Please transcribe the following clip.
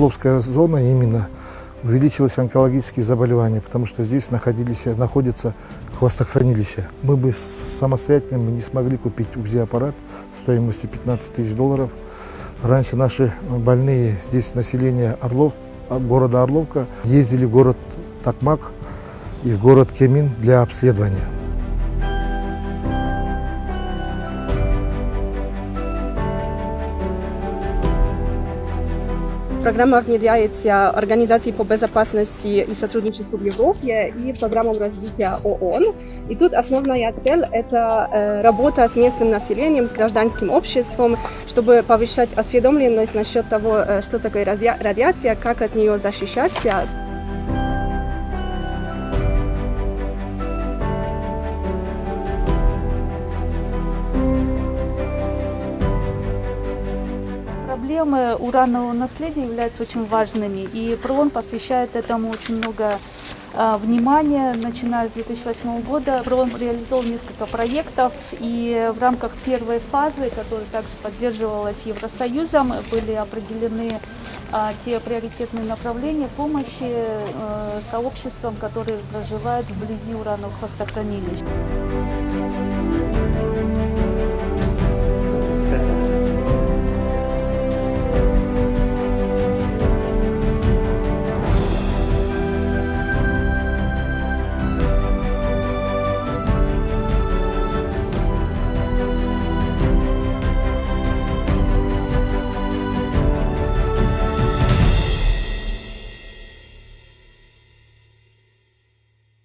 Орловская зона именно увеличилось онкологические заболевания, потому что здесь находится хвостохранилище. Мы бы самостоятельно не смогли купить УЗИ-аппарат стоимостью $15 000. Раньше наши больные, здесь население города Орловка, ездили в город Токмак и в город Кемин для обследования. Программа внедряется Организацией по безопасности и сотрудничеству в Европе и программой развития ООН. И тут основная цель – это работа с местным населением, с гражданским обществом, чтобы повышать осведомленность насчет того, что такое радиация, как от нее защищаться. Проблемы уранового наследия являются очень важными, и ПРООН посвящает этому очень много внимания. Начиная с 2008 года ПРООН реализовал несколько проектов, и в рамках первой фазы, которая также поддерживалась Евросоюзом, были определены те приоритетные направления помощи сообществам, которые проживают вблизи урановых хвостохранилищ.